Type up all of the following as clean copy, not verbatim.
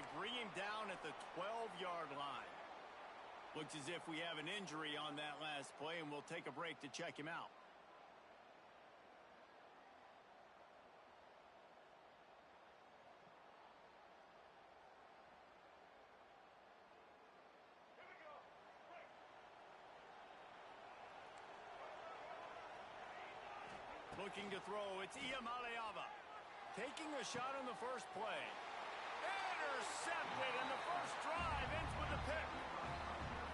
they bring him down at the 12-yard line. Looks as if we have an injury on that last play, and we'll take a break to check him out. Looking to throw, it's Iamaleava. Taking a shot on the first play. Intercepted, and the first drive ends with a pick.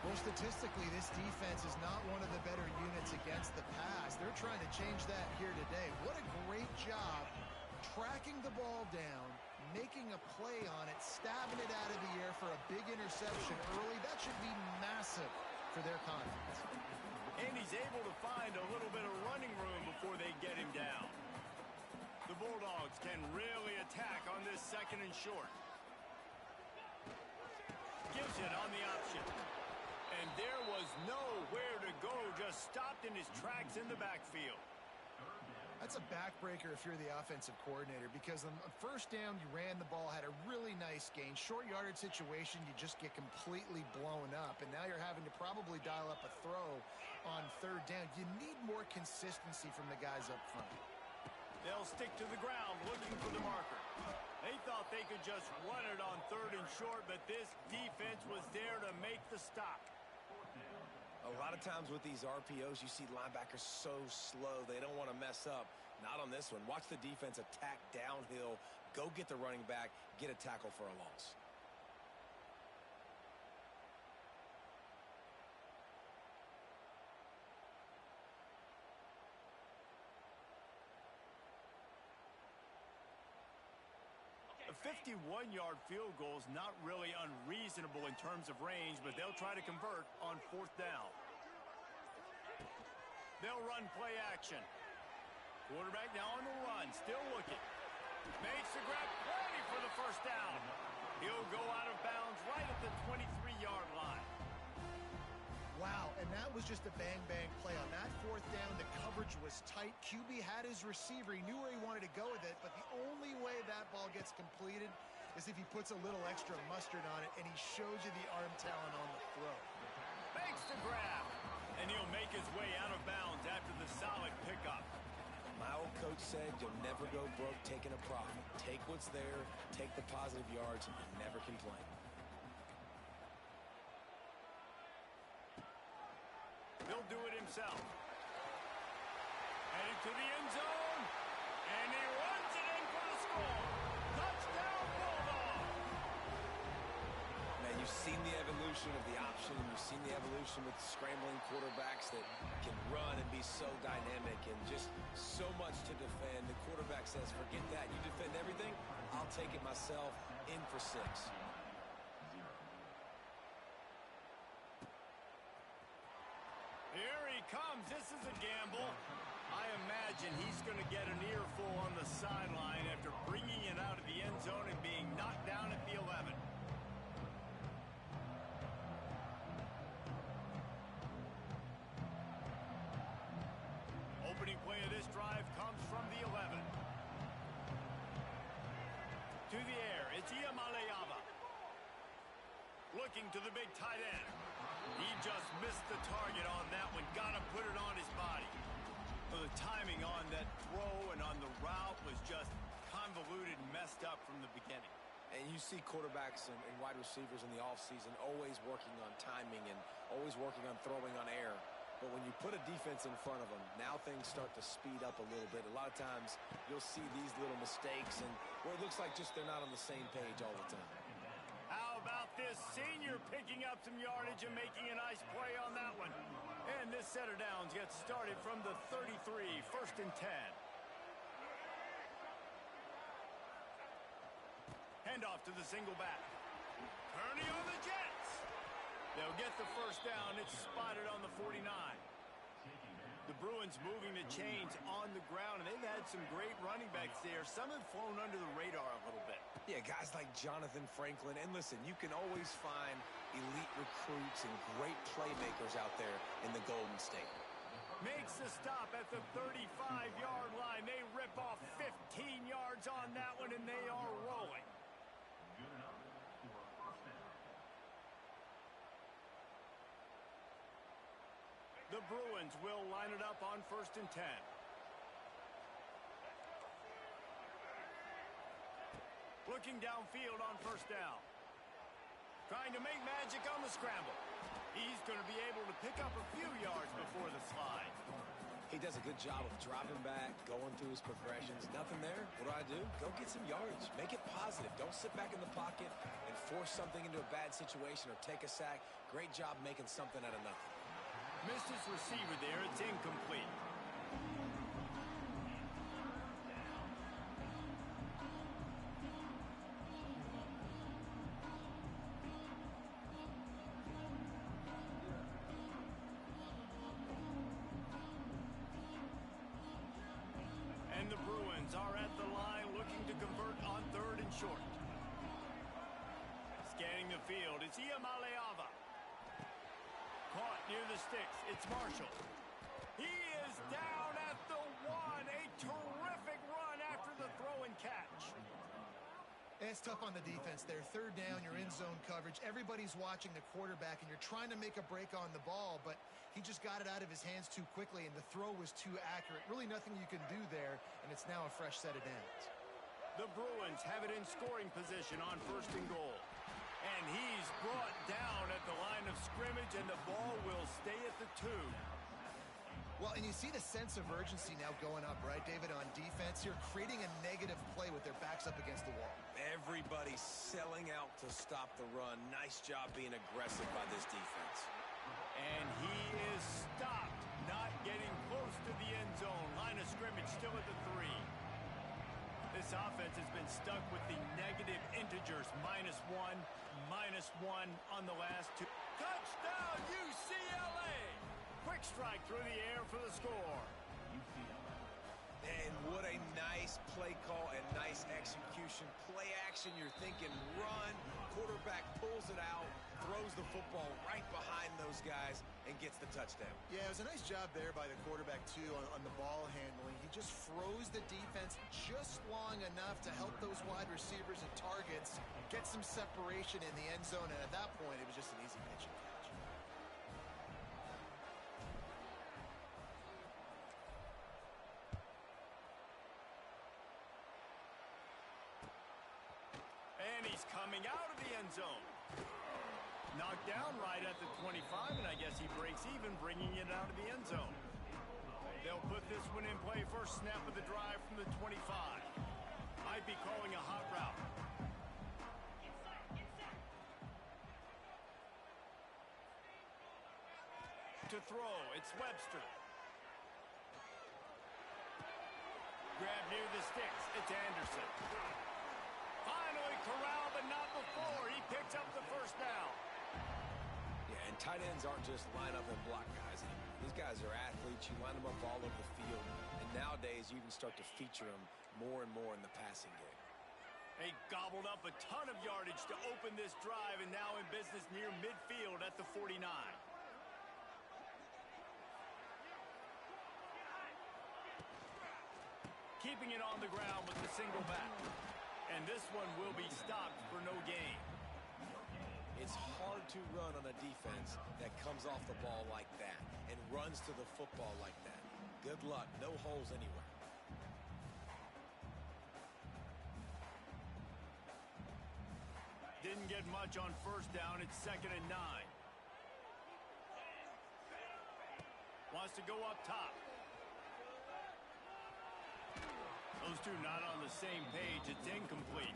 Well, statistically, this defense is not one of the better units against the pass. They're trying to change that here today. What a great job tracking the ball down, making a play on it, stabbing it out of the air for a big interception early. That should be massive for their confidence. And he's able to find a little bit of running room before they get him down. The Bulldogs can really attack on this second and short. Gives it on the option. And there was nowhere to go, just stopped in his tracks in the backfield. That's a backbreaker if you're the offensive coordinator, because on first down, you ran the ball, had a really nice gain. Short yardage situation, you just get completely blown up, and now you're having to probably dial up a throw on third down. You need more consistency from the guys up front. They'll stick to the ground looking for the marker. They thought they could just run it on third and short, but this defense was there to make the stop. A lot of times with these RPOs, you see linebackers so slow, they don't want to mess up. Not on this one. Watch the defense attack downhill, go get the running back, get a tackle for a loss. A 51-yard field goal is not really unreasonable in terms of range, but they'll try to convert on fourth down. They'll run play action. Quarterback now on the run, still looking. Makes the grab, ready for the first down. He'll go out of bounds right at the 23-yard line. Wow, and that was just a bang-bang play. On that fourth down, the coverage was tight. QB had his receiver. He knew where he wanted to go with it, but the only way that ball gets completed is if he puts a little extra mustard on it, and he shows you the arm talent on the throw. Makes the grab, and he'll make his way out of bounds after the solid pickup. My old coach said you'll never go broke taking a profit. Take what's there, take the positive yards, and never complain. He'll do it himself. Headed to the end zone, and he runs it in for the score. Touchdown, Bulldog! Now, you've seen the evolution of the option, and you've seen the evolution with scrambling quarterbacks that can run and be so dynamic and just so much to defend. The quarterback says, forget that. You defend everything, I'll take it myself. In for 6. Here he comes. This is a gamble. I imagine he's going to get an earful on the sideline after bringing it out of the end zone and being knocked down at the 11. Opening play of this drive comes from the 11. To the air, it's Iamaleava. Looking to the big tight end. He just missed the target on that one. Got to put it on his body. So the timing on that throw and on the route was just convoluted and messed up from the beginning. And you see quarterbacks and wide receivers in the offseason always working on timing and always working on throwing on air. But when you put a defense in front of them, now things start to speed up a little bit. A lot of times you'll see these little mistakes and where it looks like just they're not on the same page all the time. How about this senior picking up some yardage and making a nice play on that one? And this set of downs gets started from the 33, 1st and 10. Handoff to the single back. Kearney on the Jets. They'll get the first down. It's spotted on the 49. The Bruins moving the chains on the ground, and they've had some great running backs there. Some have flown under the radar a little bit. Yeah, guys like Jonathan Franklin. And listen, you can always find elite recruits and great playmakers out there in the Golden State. Makes the stop at the 35-yard line. They rip off 15 yards on that one, and they are rolling. Bruins will line it up on 1st and 10. Looking downfield on 1st down. Trying to make magic on the scramble. He's going to be able to pick up a few yards before the slide. He does a good job of dropping back, going through his progressions. Nothing there. What do? Go get some yardage. Make it positive. Don't sit back in the pocket and force something into a bad situation or take a sack. Great job making something out of nothing. Missed his receiver there. It's incomplete. And the Bruins are at the line looking to convert on 3rd and short. Scanning the field, it's Iamaleava. Caught near the sticks, it's Marshall. He is down at the 1. A terrific run after the throw and catch. It's tough on the defense there. 3rd down, you're in zone coverage. Everybody's watching the quarterback, and you're trying to make a break on the ball, but he just got it out of his hands too quickly, and the throw was too accurate. Really nothing you can do there, and it's now a fresh set of downs. The Bruins have it in scoring position on 1st and goal. And he's brought down at the line of scrimmage, and the ball will stay at the 2. Well, and you see the sense of urgency now going up, right, David, on defense here, creating a negative play with their backs up against the wall. Everybody's selling out to stop the run. Nice job being aggressive by this defense. And he is stopped, not getting close to the end zone. Line of scrimmage still at the 3. This offense has been stuck with the negative integers, -1, -1 on the last 2. Touchdown, UCLA! Quick strike through the air for the score. And what a nice play call and nice execution. Play action, you're thinking run. Quarterback pulls it out, throws the football right behind those guys, and gets the touchdown. Yeah, it was a nice job there by the quarterback, too, on the ball handling. He just froze the defense just long enough to help those wide receivers and targets get some separation in the end zone, and at that point, it was just an easy pitch and catch. And he's coming out of the end zone. Knocked down right at the 25, and I guess he breaks even, bringing it out of the end zone. They'll put this one in play. First snap of the drive from the 25. Might be calling a hot route. To throw, it's Webster. Grab near the sticks, it's Anderson. Finally corralled, but not before. He picks up the 1st down. Yeah, and tight ends aren't just line up and block guys anymore. These guys are athletes. You line them up all over the field. And nowadays, you can start to feature them more and more in the passing game. They gobbled up a ton of yardage to open this drive, and now in business near midfield at the 49. Keeping it on the ground with the single back. And this one will be stopped for no gain. It's hard to run on a defense that comes off the ball like that and runs to the football like that. Good luck. No holes anywhere. Didn't get much on 1st down. It's 2nd and 9. Wants to go up top. Those two not on the same page. It's incomplete.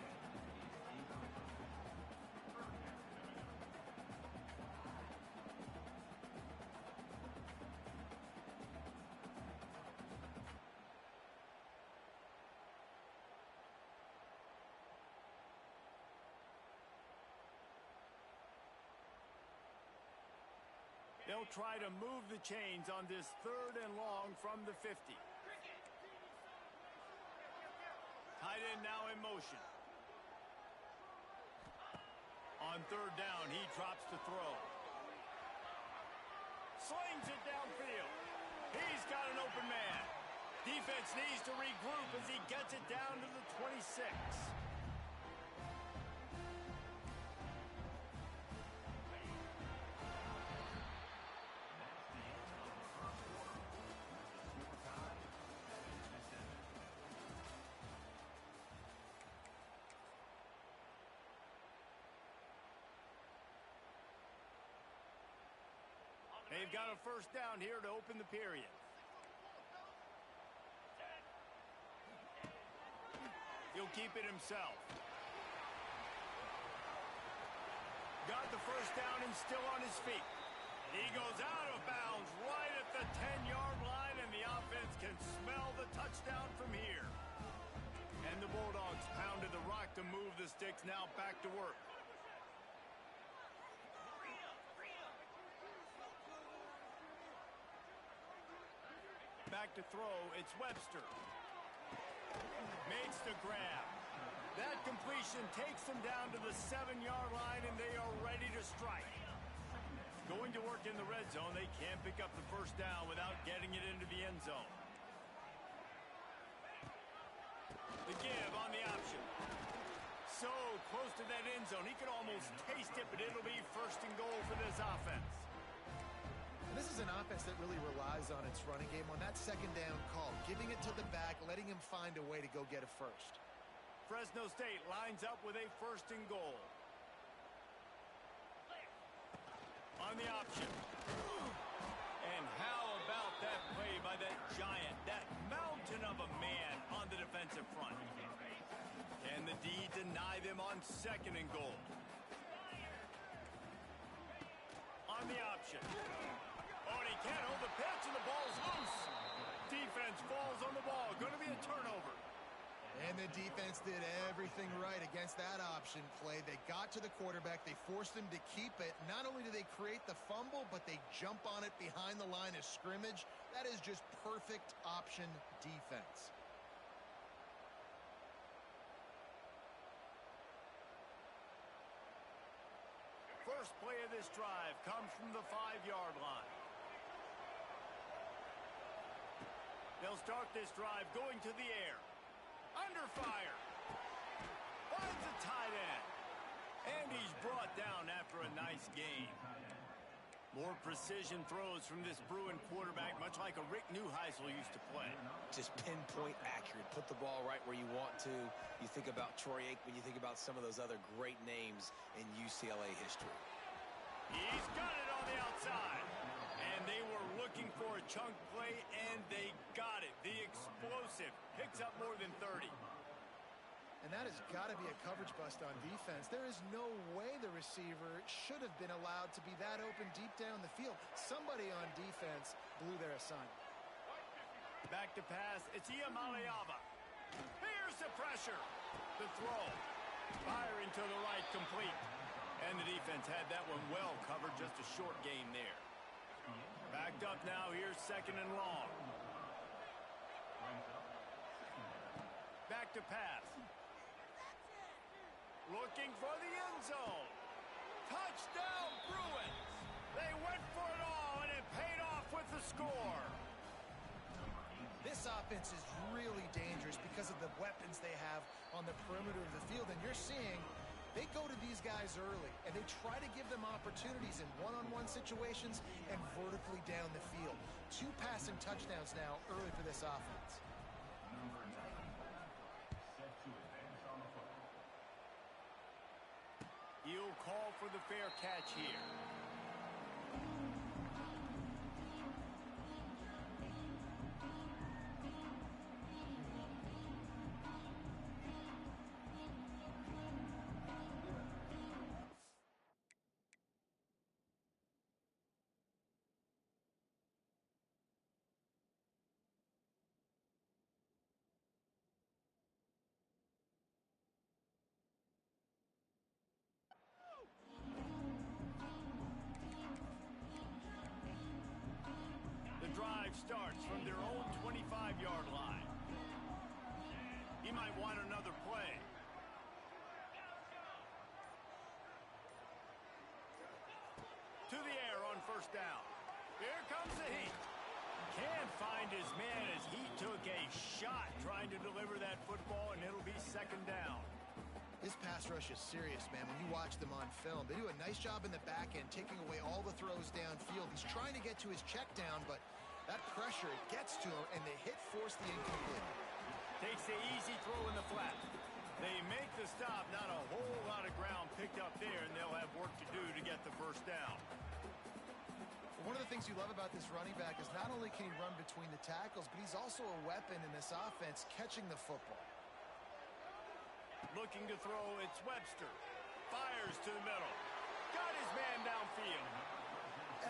They'll try to move the chains on this 3rd and long from the 50. Tight end now in motion. On 3rd down, he drops to throw. Slings it downfield. He's got an open man. Defense needs to regroup as he gets it down to the 26. They've got a first down here to open the period. He'll keep it himself. Got the first down and still on his feet. He goes out of bounds right at the 10-yard line, and the offense can smell the touchdown from here. And the Bulldogs pounded the rock to move the sticks, now back to work. Back to throw, it's Webster. Makes the grab. That completion takes them down to the 7-yard line, and they are ready to strike. Going to work in the red zone, they can't pick up the first down without getting it into the end zone. The give on the option. So close to that end zone, he could almost taste it, but it'll be first and goal for this offense. And this is an offense that really relies on its running game on that second down call, giving it to the back, letting him find a way to go get a first. Fresno State lines up with a first and goal. On the option. And how about that play by that giant, that mountain of a man on the defensive front? Can the D deny them on second and goal? On the option. Oh, and he can't hold the pitch, and the ball's loose. Defense falls on the ball. Going to be a turnover. And the defense did everything right against that option play. They got to the quarterback. They forced him to keep it. Not only do they create the fumble, but they jump on it behind the line of scrimmage. That is just perfect option defense. First play of this drive comes from the 5-yard line. They'll start this drive going to the air. Under fire. Finds a tight end. And he's brought down after a nice gain. More precision throws from this Bruin quarterback, much like a Rick Neuheisel used to play. Just pinpoint accurate. Put the ball right where you want to. You think about Troy Aikman. You think about some of those other great names in UCLA history. He's got it on the outside. And they were looking for a chunk play, and they got it. The explosive picks up more than 30. And that has got to be a coverage bust on defense. There is no way the receiver should have been allowed to be that open deep down the field. Somebody on defense blew their assignment. Back to pass. It's Iamaleava. Here's the pressure. The throw. Firing to the right, complete. And the defense had that one well covered. Just a short gain there. Backed up now. Here's second and long. Back to pass. Looking for the end zone. Touchdown, Bruins. They went for it all, and it paid off with the score. This offense is really dangerous because of the weapons they have on the perimeter of the field. And you're seeing they go to these guys early, and they try to give them opportunities in one-on-one situations and vertically down the field. 2 passing touchdowns now early for this offense. He'll call for the fair catch here. Drive starts from their own 25-yard line. He might want another play. To the air on first down. Here comes the heat. Can't find his man as he took a shot trying to deliver that football, and it'll be second down. His pass rush is serious, man. When you watch them on film, they do a nice job in the back end, taking away all the throws downfield. He's trying to get to his check down, but that pressure gets to him, and the hit forced the incomplete. Takes the easy throw in the flat. They make the stop. Not a whole lot of ground picked up there, and they'll have work to do to get the first down. One of the things you love about this running back is not only can he run between the tackles, but he's also a weapon in this offense catching the football. Looking to throw, it's Webster. Fires to the middle. Got his man downfield.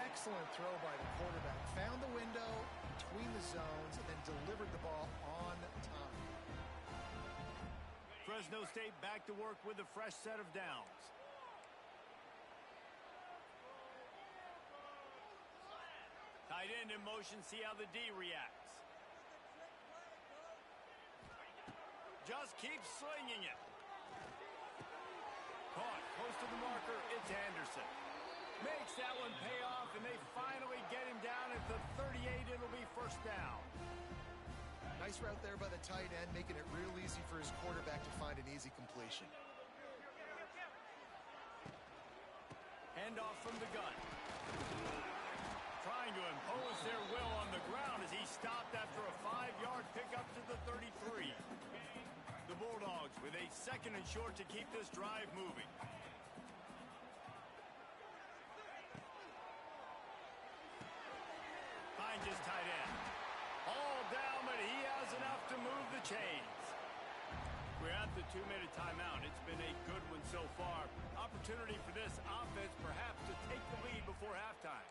Excellent throw by the quarterback. Found the window between the zones and then delivered the ball on time. Fresno State back to work with a fresh set of downs. Tight end in motion, see how the D reacts. Just keeps slinging it. Caught close to the marker, it's Anderson. Makes that one pay off, and they finally get him down at the 38. It'll be first down. Nice route there by the tight end, making it real easy for his quarterback to find an easy completion. Handoff from the gun. Trying to impose their will on the ground as he stopped after a 5-yard pickup to the 33. The Bulldogs with a second and short to keep this drive moving. Finds his tight end. All down, but he has enough to move the chains. We're at the 2-minute timeout. It's been a good one so far. Opportunity for this offense perhaps to take the lead before halftime.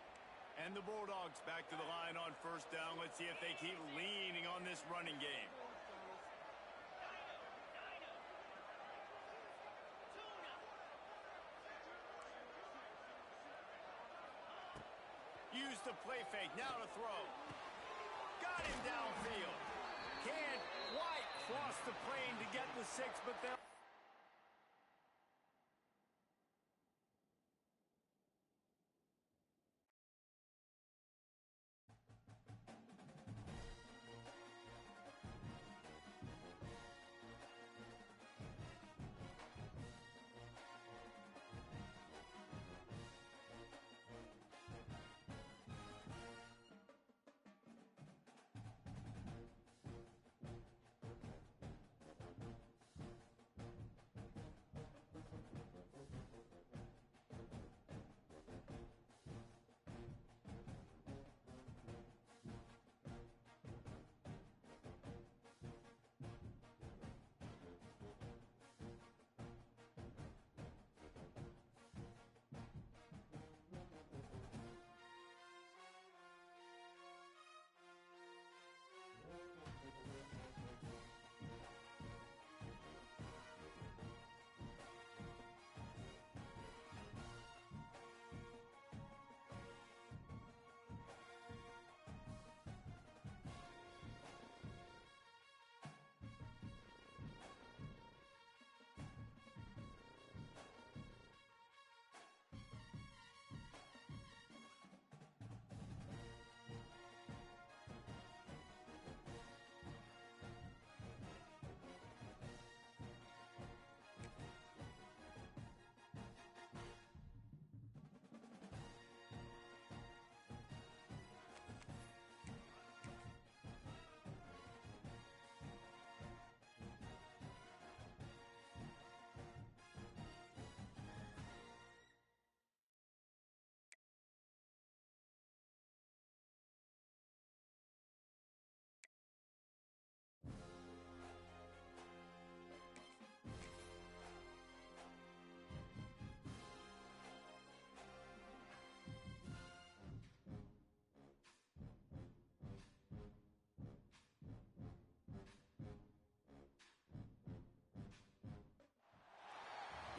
And the Bulldogs back to the line on first down. Let's see if they keep leaning on this running game. Use the play fake, now to throw. Got him downfield. Can't quite cross the plane to get the 6, but they're...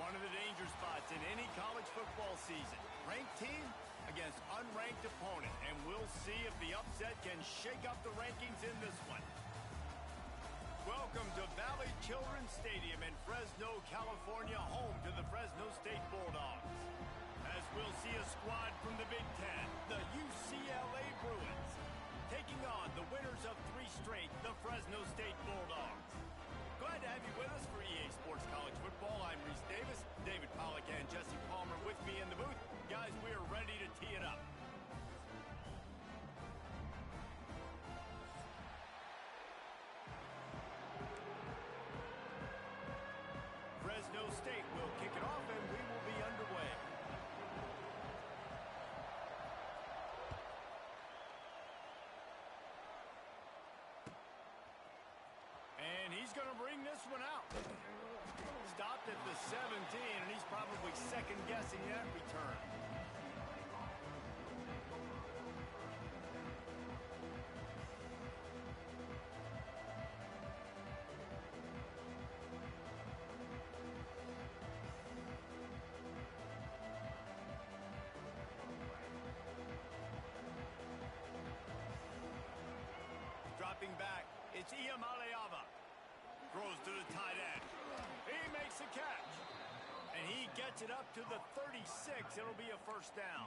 One of the danger spots in any college football season. Ranked team against unranked opponent. And we'll see if the upset can shake up the rankings in this one. Welcome to Valley Children's Stadium in Fresno, California, home to the Fresno State Bulldogs. As we'll see a squad from the Big Ten, the UCLA Bruins, taking on the winners of 3 straight, the Fresno State Bulldogs. Glad to have you with us for EA Sports College Football. I'm Reese Davis, David Pollack and Jesse Palmer with me in the booth. Guys, we are ready to tee it up. Fresno State will kick it off and we will be underway. he's going to bring this one out. Stopped at the 17, and he's probably second-guessing that return. Dropping back, it's Iamaleava. Throws to the tight end. He makes the catch. And he gets it up to the 36. It'll be a first down.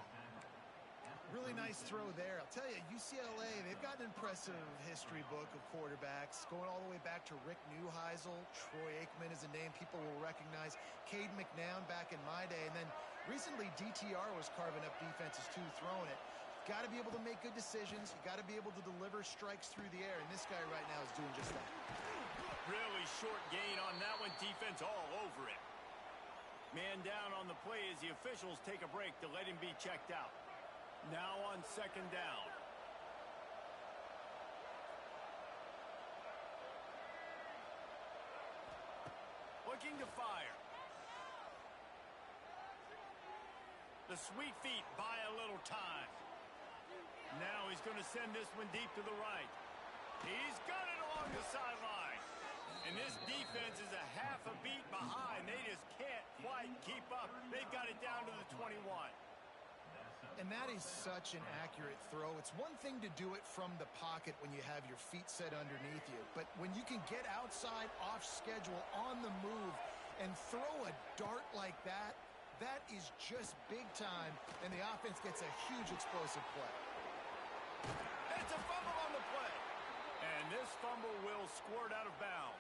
Really nice throw there. I'll tell you, UCLA, they've got an impressive history book of quarterbacks, going all the way back to Rick Neuheisel. Troy Aikman is a name people will recognize. Cade McNown back in my day. And then recently, DTR was carving up defenses too, throwing it. Got to be able to make good decisions. You got to be able to deliver strikes through the air, and this guy right now is doing just that. Really short gain on that one. Defense all over it. Man down on the play as the officials take a break to let him be checked out. Now on second down. Looking to fire. The sweet feet buy a little time. Now he's going to send this one deep to the right. He's got it along the sideline. And this defense is a half a beat behind. They just can't quite keep up. They've got it down to the 21. And that is such an accurate throw. It's one thing to do it from the pocket when you have your feet set underneath you. But when you can get outside, off schedule, on the move, and throw a dart like that, that is just big time. And the offense gets a huge explosive play. It's a fumble on the play. And this fumble will squirt out of bounds.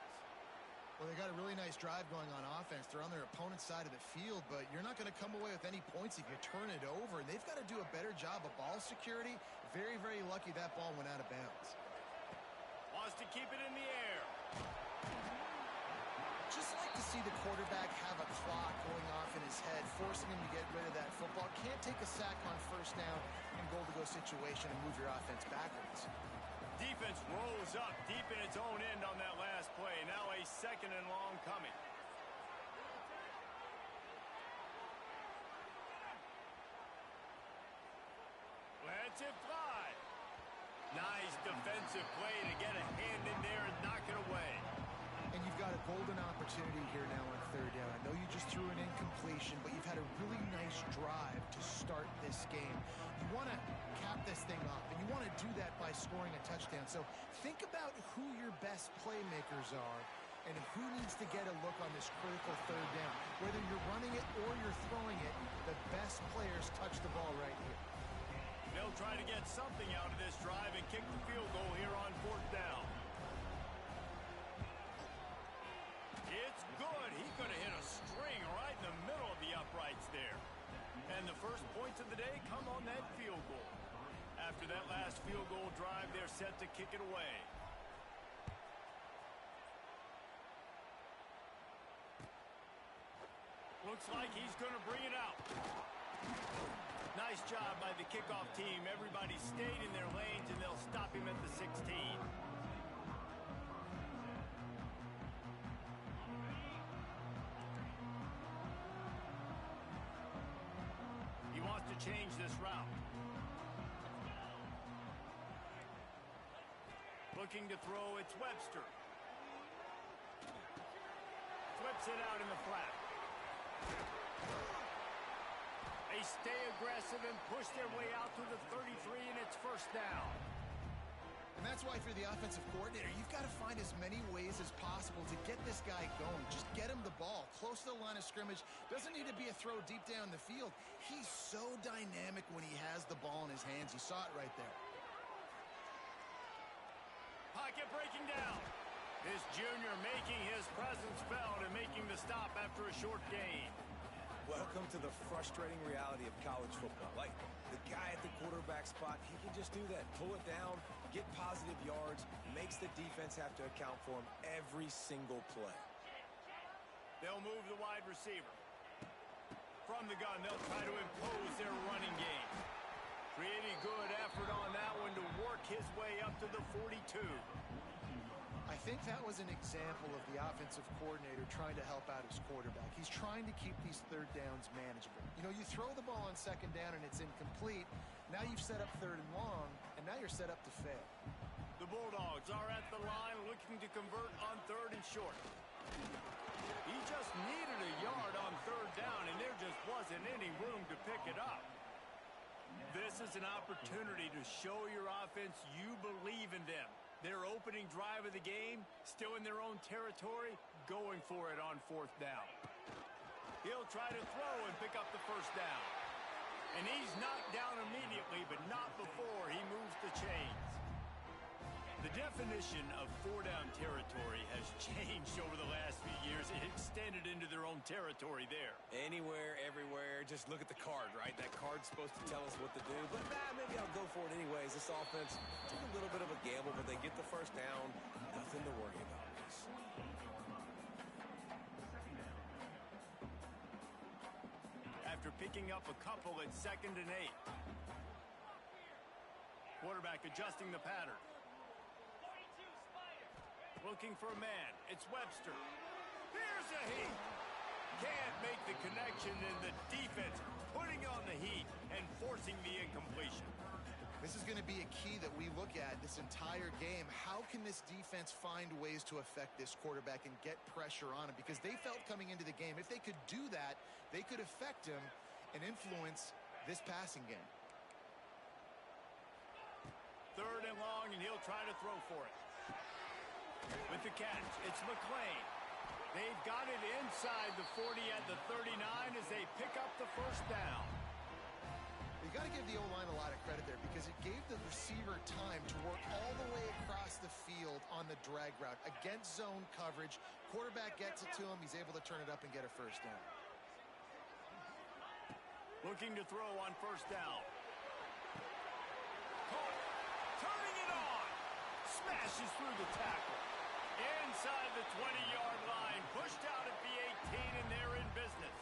Well, they got a really nice drive going on offense. They're on their opponent's side of the field, but you're not going to come away with any points if you turn it over. And they've got to do a better job of ball security. Very, very lucky that ball went out of bounds. Wants to keep it in the air. Just like to see the quarterback have a clock going off in his head, forcing him to get rid of that football. Can't take a sack on first down in goal-to-go situation and move your offense backwards. Defense rolls up deep in its own end on that last play. Now a second and long coming. Lets it fly. Nice defensive play to get a hand in there and knock it away. And you've got a golden opportunity here now on third down. I know you just threw an incompletion, but you've had a really nice drive to start this game. You want to cap this thing off, and you want to do that by scoring a touchdown. So think about who your best playmakers are and who needs to get a look on this critical third down. Whether you're running it or you're throwing it, the best players touch the ball right here. They'll try to get something out of this drive and kick the field goal here on fourth down. It's good. He could have hit a string right in the middle of the uprights there. And the first points of the day come on that field goal. After that last field goal drive, they're set to kick it away. Looks like he's going to bring it out. Nice job by the kickoff team. Everybody stayed in their lanes, and they'll stop him at the 16. He wants to change this route. Looking to throw, it's Webster. Flips it out in the flat. They stay aggressive and push their way out to the 33, and it's first down. And that's why for the offensive coordinator, you've got to find as many ways as possible to get this guy going. Just get him the ball close to the line of scrimmage. Doesn't need to be a throw deep down the field. He's so dynamic when he has the ball in his hands. You saw it right there. Pocket breaking down. This junior making his presence felt and making the stop after a short gain. Welcome to the frustrating reality of college football. Like, the guy at the quarterback spot, he can just do that. Pull it down, get positive yards, makes the defense have to account for him every single play. They'll move the wide receiver. From the gun, they'll try to impose their running game. Pretty good effort on that one to work his way up to the 42. I think that was an example of the offensive coordinator trying to help out his quarterback. He's trying to keep these third downs manageable. You know, you throw the ball on second down and it's incomplete. Now you've set up third and long, and now you're set up to fail. The Bulldogs are at the line looking to convert on third and short. He just needed a yard on third down, and there just wasn't any room to pick it up. This is an opportunity to show your offense you believe in them. Their opening drive of the game, still in their own territory, going for it on fourth down. He'll try to throw and pick up the first down. And he's knocked down immediately, but not before he moves the chains. The definition of four-down territory has changed over the last few years. It extended into their own territory there. Anywhere, everywhere, just look at the card, right? That card's supposed to tell us what to do, but maybe I'll go for it anyways. This offense took a little bit of a gamble, but they get the first down. Nothing to worry about. After picking up a couple at 2nd and 8. Quarterback adjusting the pattern. Looking for a man. It's Webster. Here's a heat. Can't make the connection, and the defense putting on the heat and forcing the incompletion. This is going to be a key that we look at this entire game. How can this defense find ways to affect this quarterback and get pressure on him? Because they felt coming into the game, if they could do that, they could affect him and influence this passing game. Third and long, and he'll try to throw for it. With the catch, it's McClain. They've got it inside the 40 at the 39 as they pick up the first down. You got to give the O-line a lot of credit there because it gave the receiver time to work all the way across the field on the drag route against zone coverage. Quarterback gets it to him. He's able to turn it up and get a first down. Looking to throw on first down. Caught. Turning it on. Smashes through the tackle. Inside the 20-yard line. Pushed out at the 18, and they're in business.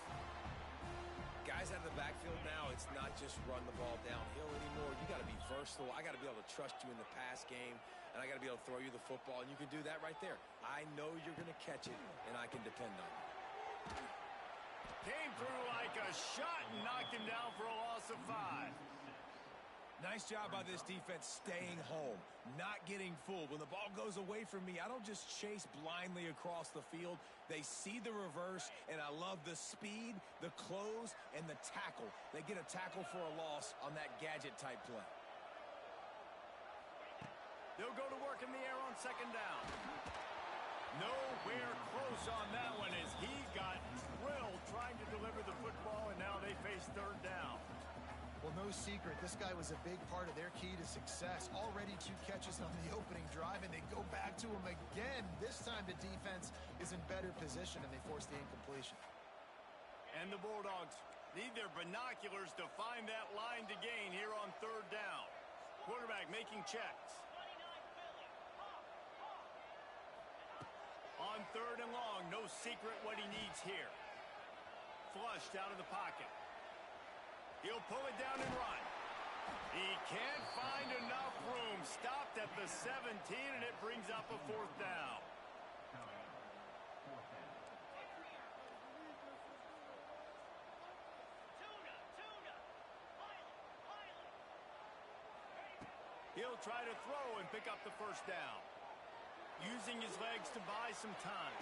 Guys out of the backfield now, it's not just run the ball downhill anymore. You got to be versatile. I got to be able to trust you in the pass game, and I got to be able to throw you the football, and you can do that right there. I know you're going to catch it, and I can depend on it. Came through like a shot and knocked him down for a loss of 5. Nice job by this defense staying home, not getting fooled. When the ball goes away from me, I don't just chase blindly across the field. They see the reverse, and I love the speed, the close, and the tackle. They get a tackle for a loss on that gadget-type play. They'll go to work in the air on second down. Nowhere close on that one as he got drilled trying to deliver the football, and now they face third down. Well, no secret, this guy was a big part of their key to success. Already 2 catches on the opening drive, and they go back to him again. This time the defense is in better position, and they force the incompletion. And the Bulldogs need their binoculars to find that line to gain here on third down. Quarterback making checks. On third and long, no secret what he needs here. Flushed out of the pocket. He'll pull it down and run. He can't find enough room. Stopped at the 17, and it brings up a fourth down. He'll try to throw and pick up the first down. Using his legs to buy some time.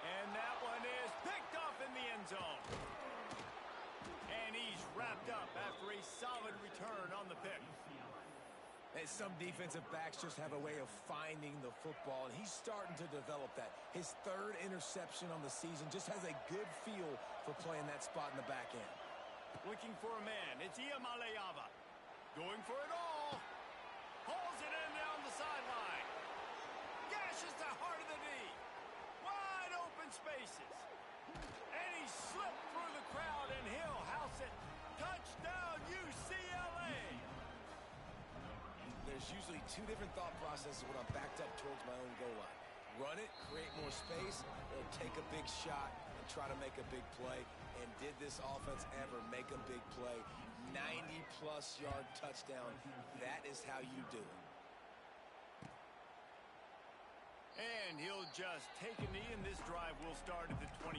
And that one is picked off in the end zone. And he's wrapped up after a solid return on the pick. And some defensive backs just have a way of finding the football, and he's starting to develop that. His 3rd interception on the season just has a good feel for playing that spot in the back end. Looking for a man. It's Iamaleava. Going for it all. Hauls it in down the sideline. Gashes the heart of the knee. Wide open spaces. And he slipped through the crowd, and he'll house it. Touchdown, UCLA. There's usually 2 different thought processes when I'm backed up towards my own goal line. Run it, create more space, or take a big shot and try to make a big play. And did this offense ever make a big play? 90-plus yard touchdown. That is how you do it. And he'll just take a knee, and this drive will start at the 25.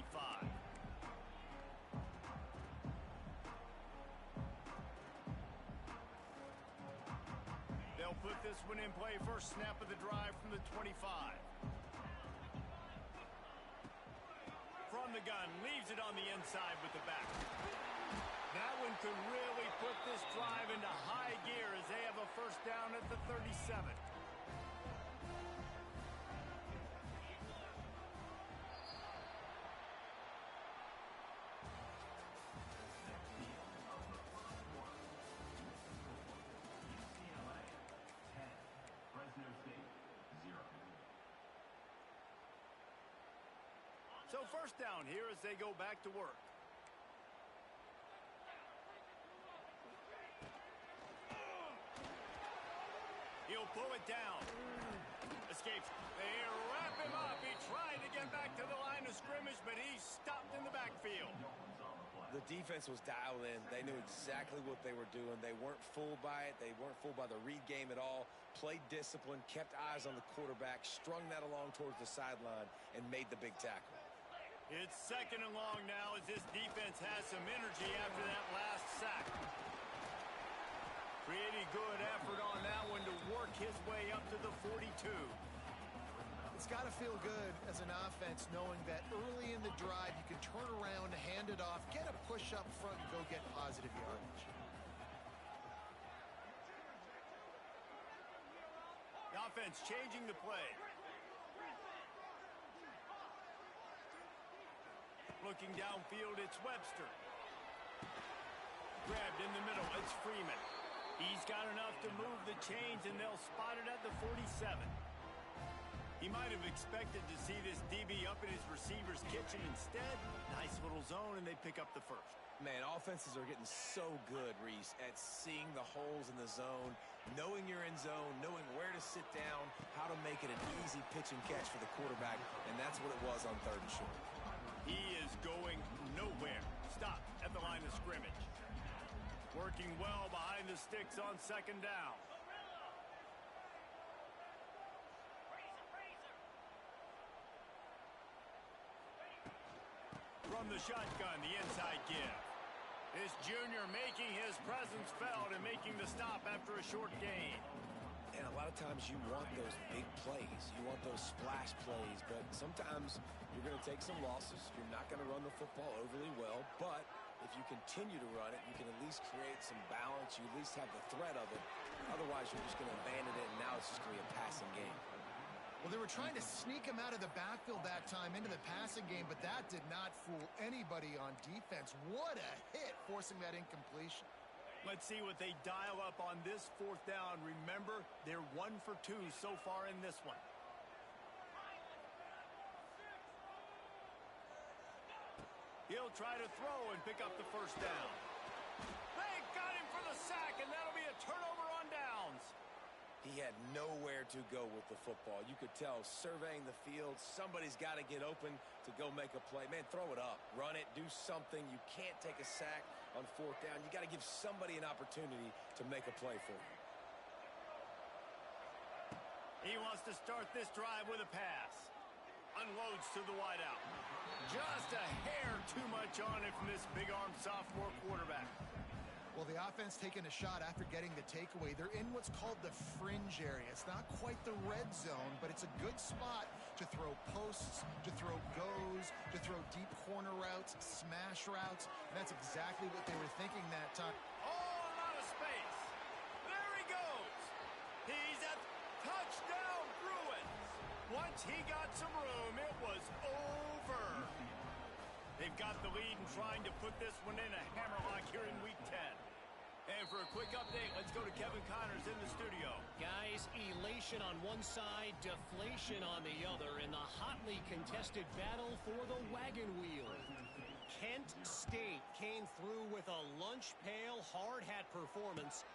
They'll put this one in play. First snap of the drive from the 25. From the gun, leaves it on the inside with the back. That one could really put this drive into high gear as they have a first down at the 37. So first down here as they go back to work. He'll pull it down. Escapes. They wrap him up. He tried to get back to the line of scrimmage, but he's stopped in the backfield. The defense was dialed in. They knew exactly what they were doing. They weren't fooled by it. They weren't fooled by the read game at all. Played discipline, kept eyes on the quarterback, strung that along towards the sideline, and made the big tackle. It's second and long now as this defense has some energy after that last sack. Pretty good effort on that one to work his way up to the 42. It's got to feel good as an offense knowing that early in the drive you can turn around, hand it off, get a push up front, and go get positive yardage. The offense changing the play. Looking downfield, it's Webster. Grabbed in the middle, it's Freeman. He's got enough to move the chains, and they'll spot it at the 47. He might have expected to see this DB up in his receiver's kitchen. Instead, nice little zone, and they pick up the first. Man, offenses are getting so good, Reese, at seeing the holes in the zone, knowing you're in zone, knowing where to sit down, how to make it an easy pitch and catch for the quarterback, and that's what it was on third and short. He is going nowhere. Stop at the line of scrimmage. Working well behind the sticks on second down. From the shotgun, the inside give. This junior making his presence felt and making the stop after a short gain. And a lot of times you want those big plays. You want those splash plays, but sometimes you're going to take some losses. You're not going to run the football overly well, but if you continue to run it, you can at least create some balance. You at least have the threat of it. Otherwise, you're just going to abandon it, and now it's just going to be a passing game. Well, they were trying to sneak him out of the backfield that time into the passing game, but that did not fool anybody on defense. What a hit, forcing that incompletion. Let's see what they dial up on this fourth down. Remember, they're 1 for 2 so far in this one. He'll try to throw and pick up the first down. They got him for the sack, and that'll be a turnover on downs. He had nowhere to go with the football. You could tell, surveying the field, somebody's got to get open to go make a play. Man, throw it up, run it, do something. You can't take a sack on fourth down. You got to give somebody an opportunity to make a play for you. He wants to start this drive with a pass. Unloads to the wideout. Just a hair too much on it from this big-armed sophomore quarterback. Well, the offense taking a shot after getting the takeaway. They're in what's called the fringe area. It's not quite the red zone, but it's a good spot to throw posts, to throw goes, to throw deep corner routes, smash routes. And that's exactly what they were thinking that time. Oh, a lot of space. There he goes. He's at touchdown Bruins. Once he got some room, it was over. They've got the lead and trying to put this one in a hammerlock here in Week 10. And for a quick update, let's go to Kevin Connors in the studio. Guys, elation on one side, deflation on the other in the hotly contested battle for the wagon wheel. Kent State came through with a lunch pail hard hat performance,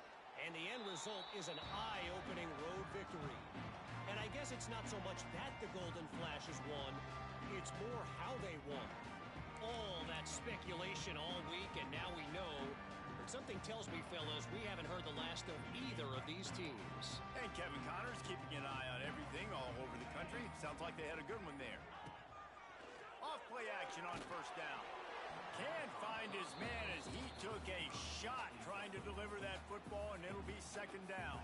and the end result is an eye-opening road victory. And I guess it's not so much that the Golden Flashes won, it's more how they won. All that speculation all week, and now we know But something tells me, fellas, we haven't heard the last of either of these teams. And Kevin Connors keeping an eye on everything all over the country. Sounds like they had a good one there. Off-play action on first down. Can't find his man as he took a shot trying to deliver that football, and it'll be second down.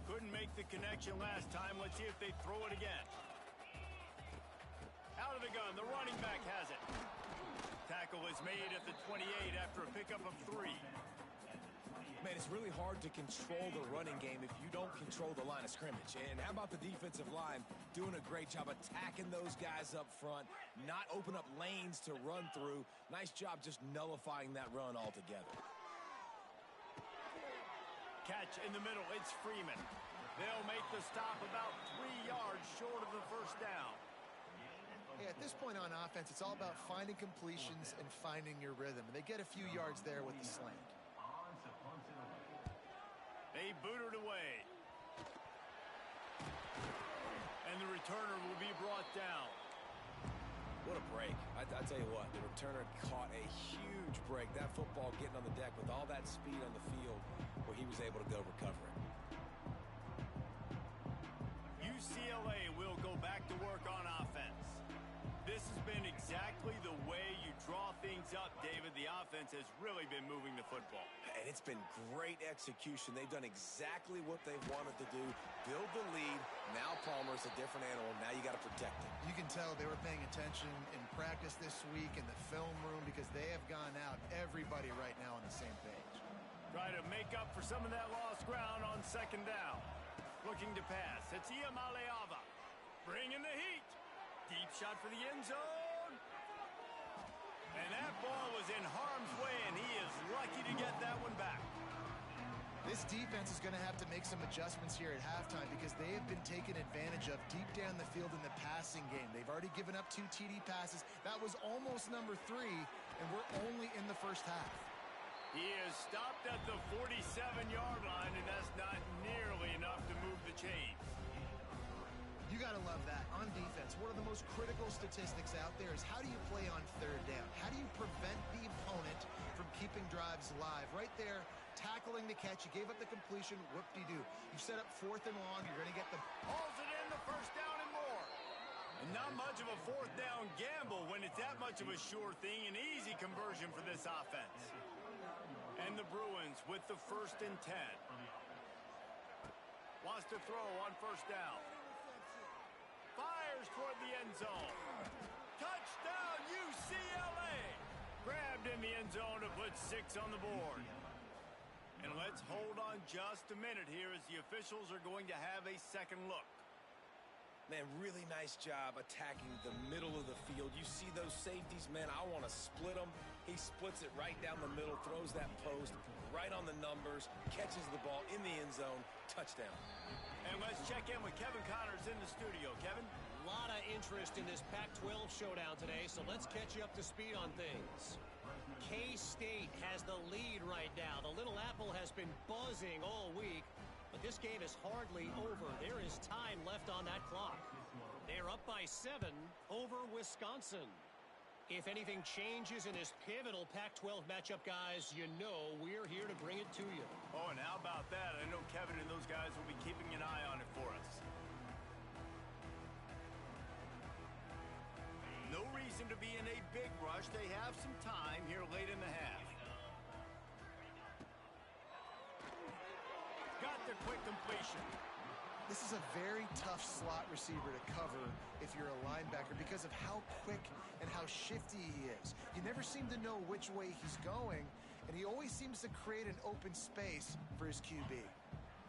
Couldn't make the connection last time. Let's see if they throw it again. Out of the gun, the running back has it. Tackle is made at the 28 after a pickup of 3. Man, it's really hard to control the running game if you don't control the line of scrimmage. And how about the defensive line doing a great job attacking those guys up front, not open up lanes to run through. Nice job just nullifying that run altogether. Catch in the middle, it's Freeman. They'll make the stop about 3 yards short of the first down. Yeah, at this point on offense, it's all about finding completions and finding your rhythm. And they get a few yards there with the slant. They boot it away. And the returner will be brought down. What a break. I tell you what, the returner caught a huge break. That football getting on the deck with all that speed on the field where he was able to go recover it. UCLA will go back to work on offense. This has been exactly the way you draw things up, David. The offense has really been moving the football. And it's been great execution. They've done exactly what they've wanted to do. Build the lead. Now Palmer's a different animal. Now you got to protect him. You can tell they were paying attention in practice this week in the film room because they have gone out, everybody right now on the same page. Try to make up for some of that lost ground on second down. Looking to pass. It's Iamaleava. Bringing the heat. Deep shot for the end zone. And that ball was in harm's way, and he is lucky to get that one back. This defense is going to have to make some adjustments here at halftime because they have been taken advantage of deep down the field in the passing game. They've already given up 2 TD passes. That was almost number 3, and we're only in the first half. He is stopped at the 47-yard line, and that's not nearly enough to move the chains. You got to love that. On defense, one of the most critical statistics out there is how do you play on third down? How do you prevent the opponent from keeping drives live? Right there, tackling the catch. You gave up the completion. Whoop-de-doo. You set up 4th and long. You're going to get the... Hauls it in, the first down and more. And not much of a 4th down gamble when it's that much of a sure thing. An easy conversion for this offense. And the Bruins with the 1st and 10. Wants to throw on first down. Fires toward the end zone. Touchdown, UCLA! Grabbed in the end zone to put 6 on the board. And let's hold on just a minute here as the officials are going to have a second look. Man, really nice job attacking the middle of the field. You see those safeties, man, I want to split them. He splits it right down the middle, throws that post right on the numbers, catches the ball in the end zone, touchdown. And let's check in with Kevin Connors in the studio. Kevin? A lot of interest in this Pac-12 showdown today, so let's catch you up to speed on things. K-State has the lead right now. The Little Apple has been buzzing all week, but this game is hardly over. There is time left on that clock. They're up by 7 over Wisconsin. If anything changes in this pivotal Pac-12 matchup, guys, you know we're here to bring it to you. Oh, and how about that? I know Kevin and those guys will be keeping an eye on it for us. No reason to be in a big rush. They have some time here late in the half. Got the quick completion. This is a very tough slot receiver to cover if you're a linebacker because of how quick and how shifty he is. You never seem to know which way he's going, and he always seems to create an open space for his QB.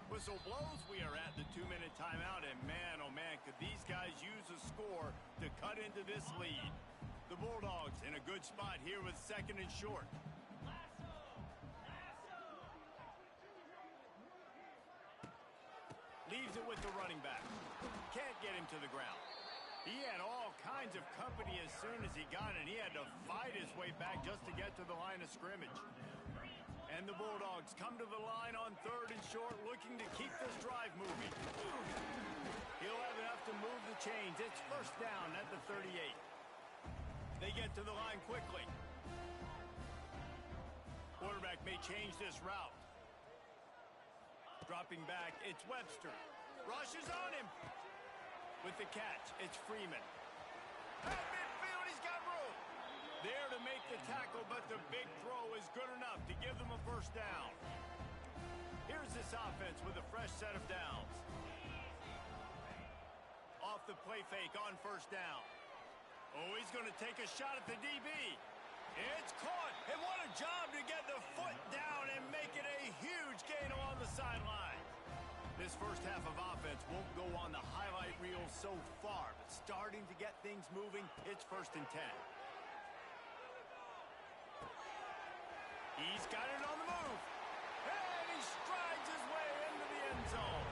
Whistle blows. We are at the 2-minute timeout, and man, oh man, could these guys use a score to cut into this lead. The Bulldogs in a good spot here with 2nd and short. Leaves it with the running back. Can't get him to the ground. He had all kinds of company as soon as he got it. He had to fight his way back just to get to the line of scrimmage. And the Bulldogs come to the line on 3rd and short, looking to keep this drive moving. He'll have enough to move the chains. It's first down at the 38. They get to the line quickly. Quarterback may change this route. Dropping back, it's Webster. Rushes on him. With the catch, it's Freeman. At midfield, he's got room. There to make the tackle, but the big throw is good enough to give them a first down. Here's this offense with a fresh set of downs. Off the play fake on first down. Oh, he's going to take a shot at the DB. It's caught, and what a job to get the foot down and make it a huge gain along the sideline. This first half of offense won't go on the highlight reel so far, but starting to get things moving. It's 1st and 10. He's got it on the move. And he strides his way into the end zone.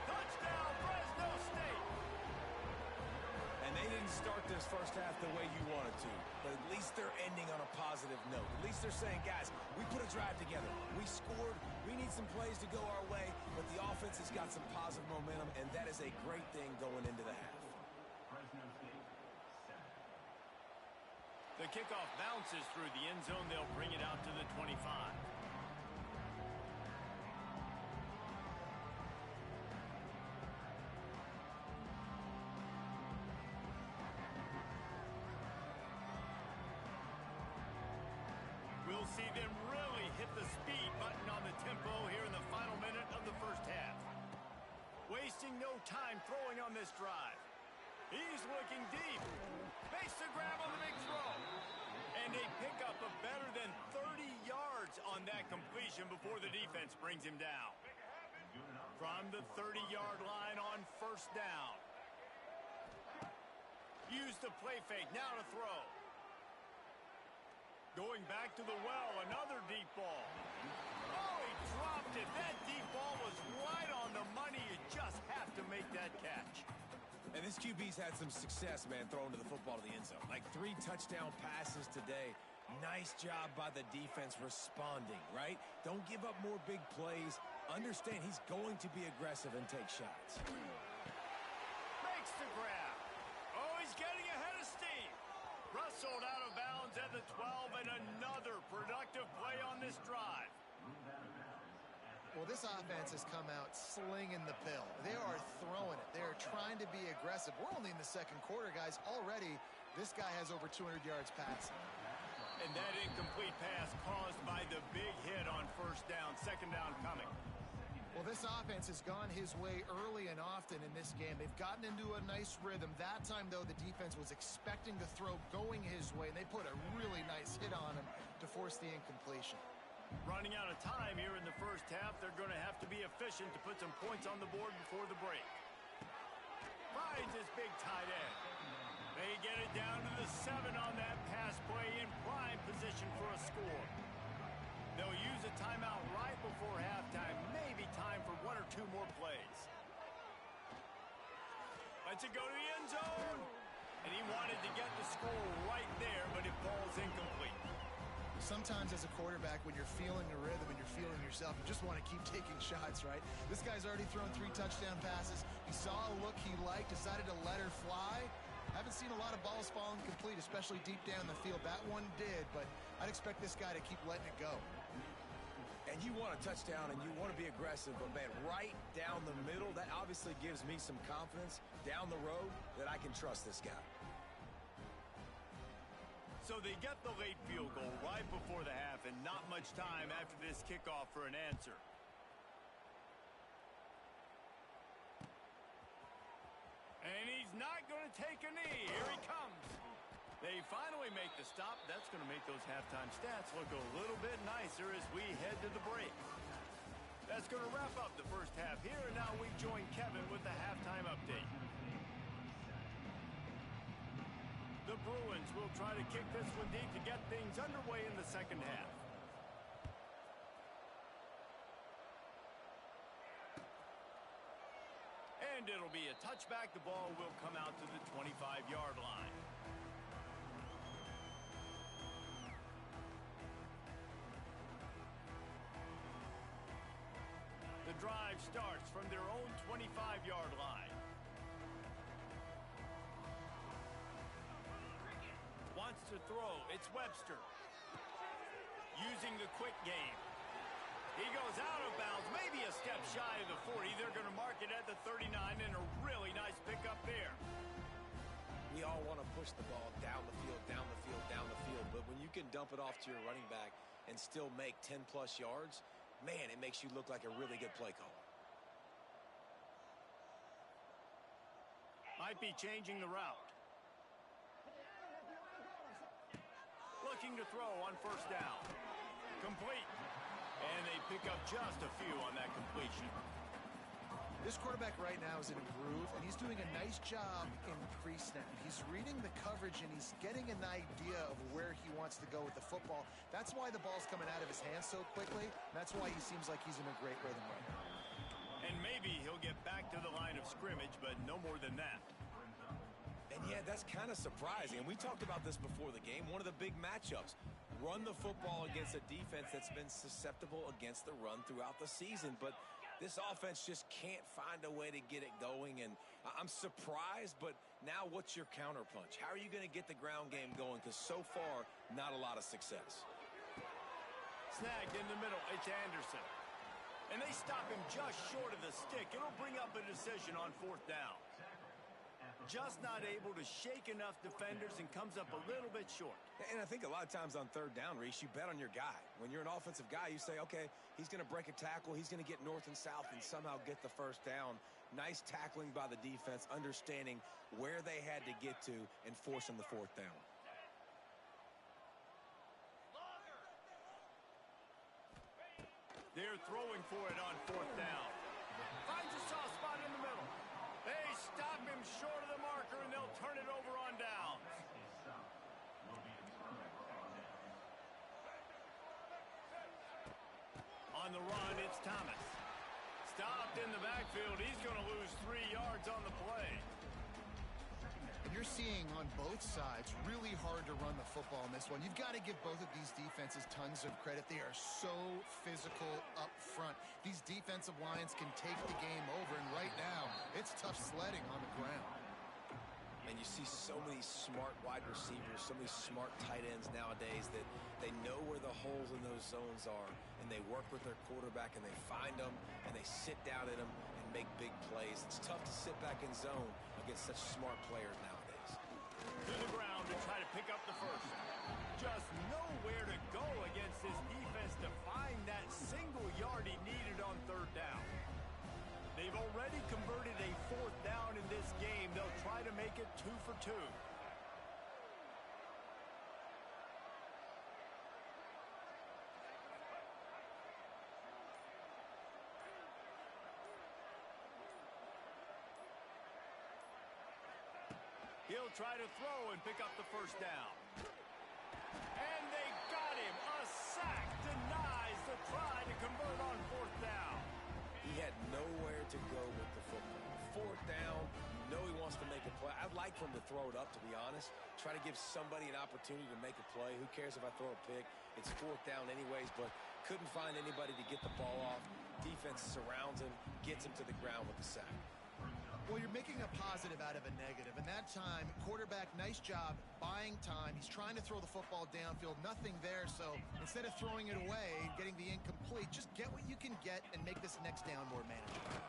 Touchdown, Fresno State. And they didn't start this first half the way you wanted to, but at least they're ending on a positive note. At least they're saying, guys, we put a drive together. We scored. We need some plays to go our way, but the offense has got some positive momentum, and that is a great thing going into the half. The kickoff bounces through the end zone. They'll bring it out to the 25. We'll see them really hit the speed button on the tempo here in the final minute of the first half. Wasting no time throwing on this drive. He's looking deep. Makes the grab on the big throw. And a pickup of better than 30 yards on that completion before the defense brings him down. From the 30-yard line on first down. Use the play fake. Now to throw. Going back to the well, another deep ball. Oh, he dropped it. That deep ball was right on the money. You just have to make that catch. And this QB's had some success, man, throwing to the football to the end zone. Like 3 touchdown passes today. Nice job by the defense responding, right? Don't give up more big plays. Understand he's going to be aggressive and take shots. Makes the grab. Oh, he's getting ahead of steam. Rustled out of bounds at the 12, and another productive play on this drive. Well, this offense has come out slinging the pill. They are throwing it. They are trying to be aggressive. We're only in the second quarter, guys. Already, this guy has over 200 yards passing. And that incomplete pass caused by the big hit on first down. Second down coming. Well, this offense has gone his way early and often in this game. They've gotten into a nice rhythm. That time, though, the defense was expecting the throw going his way, and they put a really nice hit on him to force the incompletion. Running out of time here in the first half. They're going to have to be efficient to put some points on the board before the break. Finds his big tight end. They get it down to the 7 on that pass play, in prime position for a score. They'll use a timeout right before halftime. Maybe time for 1 or 2 more plays. Lets it go to the end zone. And he wanted to get the score right there, but it falls incomplete. Sometimes as a quarterback, when you're feeling the rhythm and you're feeling yourself, you just want to keep taking shots, right? This guy's already thrown 3 touchdown passes. He saw a look he liked, decided to let her fly. Haven't seen a lot of balls falling complete, especially deep down the field. That one did, but I'd expect this guy to keep letting it go. And you want a touchdown and you want to be aggressive, but man, right down the middle, that obviously gives me some confidence down the road that I can trust this guy. So they get the late field goal right before the half, and not much time after this kickoff for an answer. And he's not going to take a knee. Here he comes. They finally make the stop. That's going to make those halftime stats look a little bit nicer as we head to the break. That's going to wrap up the first half here, and now we join Kevin with the halftime update. The Bruins will try to kick this one deep to get things underway in the second half. And it'll be a touchback. The ball will come out to the 25-yard line. The drive starts from their own 25-yard line. Wants to throw. It's Webster. using the quick game. He goes out of bounds, maybe a step shy of the 40. They're going to mark it at the 39, and a really nice pickup there. We all want to push the ball down the field, down the field, down the field. But when you can dump it off to your running back and still make 10-plus yards, man, it makes you look like a really good play caller. Might be changing the route. Looking to throw on first down. Complete. And they pick up just a few on that completion. This quarterback right now is in a groove, and he's doing a nice job in pre-snap. He's reading the coverage, and he's getting an idea of where he wants to go with the football. That's why the ball's coming out of his hands so quickly. That's why he seems like he's in a great rhythm right now. And maybe he'll get back to the line of scrimmage, but no more than that. And yeah, that's kind of surprising. And we talked about this before the game. One of the big matchups. Run the football against a defense that's been susceptible against the run throughout the season. But this offense just can't find a way to get it going. And I'm surprised, but now what's your counterpunch? How are you going to get the ground game going? Because so far, not a lot of success. Snagged in the middle. It's Anderson. And they stop him just short of the stick. It'll bring up a decision on fourth down. Just not able to shake enough defenders and comes up a little bit short. And I think a lot of times on third down, Reese, you bet on your guy. When you're an offensive guy, you say, okay, he's going to break a tackle. He's going to get north and south and somehow get the first down. Nice tackling by the defense, understanding where they had to get to and forcing the fourth down. They're throwing for it on fourth down. Finds a soft spot in the middle. They stop him short of the marker, and they'll turn it over on down. On the run, it's Thomas. Stopped in the backfield. He's going to lose 3 yards on the play. And you're seeing on both sides really hard to run the football in this one. You've got to give both of these defenses tons of credit. They are so physical up front. These defensive lines can take the game over, and right now, it's tough sledding on the ground. And you see so many smart wide receivers, so many smart tight ends nowadays that they know where the holes in those zones are, and they work with their quarterback, and they find them, and they sit down in them and make big plays. It's tough to sit back in zone against such smart players nowadays. To the ground to try to pick up the first. Just nowhere to go against this defense to find that single yard he needed on third down. They've already converted a fourth down in this game. They'll try to make it 2 for 2. He'll try to throw and pick up the first down. And they got him. A sack denies the try to convert on fourth down. He had nowhere to go with the football. Fourth down, you know he wants to make a play. I'd like for him to throw it up, to be honest. Try to give somebody an opportunity to make a play. Who cares if I throw a pick? It's fourth down anyways, but couldn't find anybody to get the ball off. Defense surrounds him, gets him to the ground with the sack. Well, you're making a positive out of a negative. And that time, quarterback, nice job, buying time. He's trying to throw the football downfield. Nothing there, so instead of throwing it away and getting the incomplete, just get what you can get and make this next down more manageable.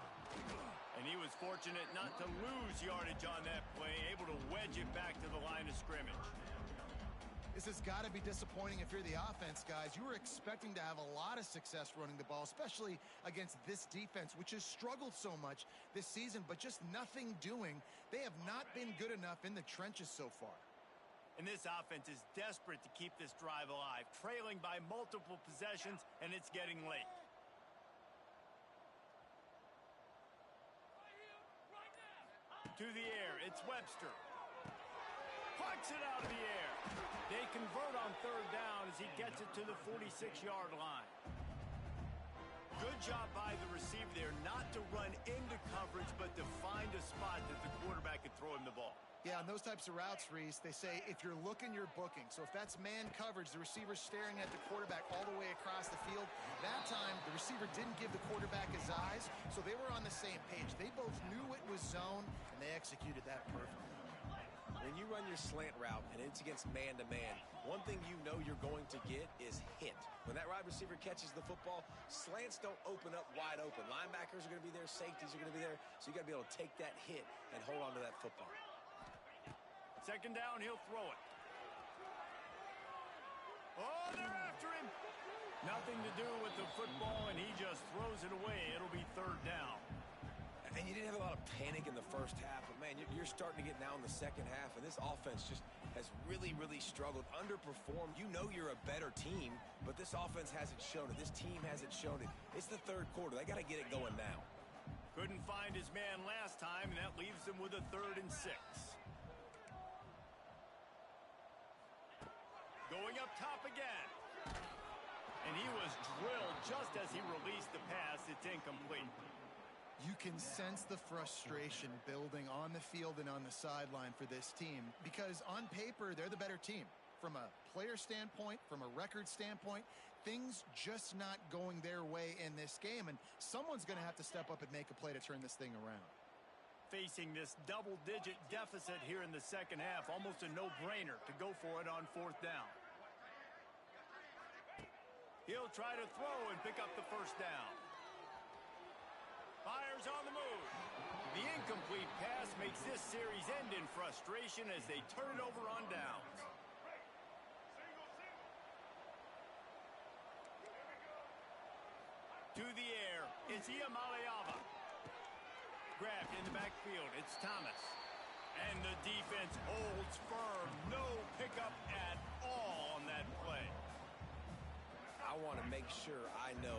And he was fortunate not to lose yardage on that play, able to wedge it back to the line of scrimmage. This has got to be disappointing if you're the offense, guys. You were expecting to have a lot of success running the ball, especially against this defense, which has struggled so much this season, but just nothing doing. They have not been good enough in the trenches so far. And this offense is desperate to keep this drive alive, trailing by multiple possessions, and it's getting late. To the air, it's Webster. Plucks it out of the air. They convert on third down as he gets it to the 46-yard line. Good job by the receiver there, not to run into coverage, but to find a spot that the quarterback could throw him the ball. Yeah, on those types of routes, Reese, they say if you're looking, you're booking. So if that's man coverage, the receiver's staring at the quarterback all the way across the field. That time, the receiver didn't give the quarterback his eyes, so they were on the same page. They both knew it was zone, and they executed that perfectly. When you run your slant route and it's against man-to-man, one thing you know you're going to get is hit. When that wide receiver catches the football, slants don't open up wide open. Linebackers are going to be there, safeties are going to be there, so you got to be able to take that hit and hold on to that football. Second down, he'll throw it. Oh, they're after him. Nothing to do with the football, and he just throws it away. It'll be third down. And you didn't have a lot of panic in the first half, but, man, you're starting to get now in the second half, and this offense just has really, really struggled, underperformed. You know you're a better team, but this offense hasn't shown it. This team hasn't shown it. It's the third quarter. They got to get it going now. Couldn't find his man last time, and that leaves him with a 3rd and 6. Going up top again. And he was drilled just as he released the pass. It's incomplete. You can sense the frustration building on the field and on the sideline for this team because on paper, they're the better team. From a player standpoint, from a record standpoint, things just not going their way in this game, and someone's going to have to step up and make a play to turn this thing around. Facing this double-digit deficit here in the second half, almost a no-brainer to go for it on 4th down. He'll try to throw and pick up the first down. Fires on the move. The incomplete pass makes this series end in frustration as they turn it over on downs. To the air, it's Iamaleava. Grabbed in the backfield, it's Thomas. And the defense holds firm. No pickup at all on that play. I want to make sure I know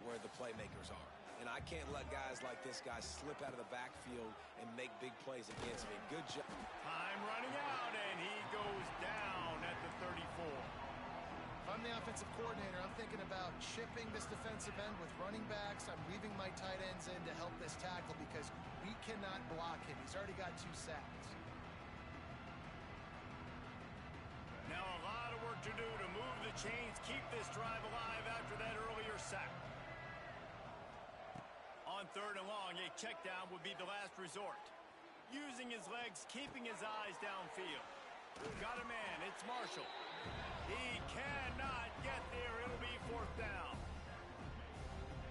where the playmakers are. And I can't let guys like this guy slip out of the backfield and make big plays against me. Good job. Time running out, and he goes down at the 34. If I'm the offensive coordinator, I'm thinking about chipping this defensive end with running backs. I'm leaving my tight ends in to help this tackle because we cannot block him. He's already got 2 sacks. Now a lot of work to do to move the chains, keep this drive alive after that earlier sack. On 3rd and long, a check down would be the last resort. Using his legs, keeping his eyes downfield. Got a man, it's Marshall. He cannot get there, it'll be 4th down.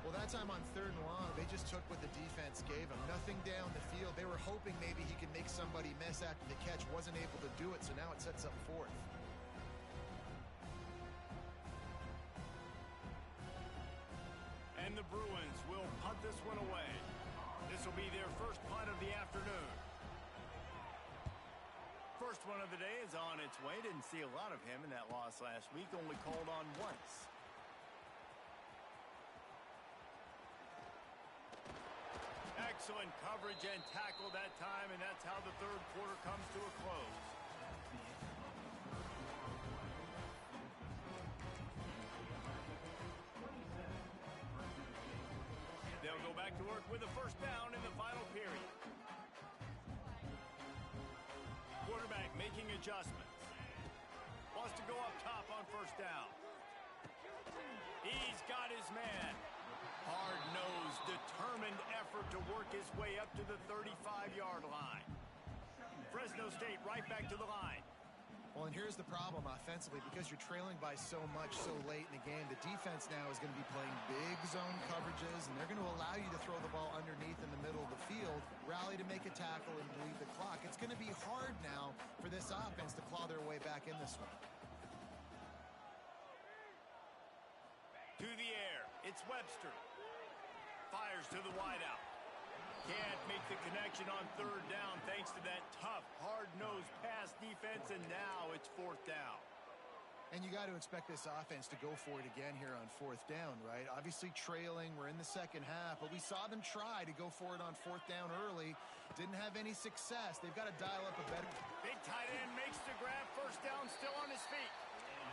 Well, that time on 3rd and long, they just took what the defense gave him. Nothing down the field. They were hoping maybe he could make somebody miss after the catch. Wasn't able to do it, so now it sets up 4th. And the Bruins will punt this one away. This will be their first punt of the afternoon. First one of the day is on its way. Didn't see a lot of him in that loss last week. Only called on once. Excellent coverage and tackle that time, and that's how the 3rd quarter comes to a close. They'll go back to work with a first down in the final period. Quarterback making adjustments. Wants to go up top on first down. He's got his man. Hard-nosed, determined effort to work his way up to the 35-yard line. Fresno State right back to the line. Well, and here's the problem offensively. Because you're trailing by so much so late in the game, the defense now is going to be playing big zone coverages, and they're going to allow you to throw the ball underneath in the middle of the field, rally to make a tackle, and bleed the clock. It's going to be hard now for this offense to claw their way back in this one. To the air, it's Webster. Fires to the wideout. Can't make the connection on 3rd down thanks to that tough, hard-nosed pass defense, and now it's 4th down. And you got to expect this offense to go for it again here on 4th down, right? Obviously trailing, we're in the second half, but we saw them try to go for it on 4th down early. Didn't have any success. They've got to dial up a better... Big tight end makes the grab, first down, still on his feet.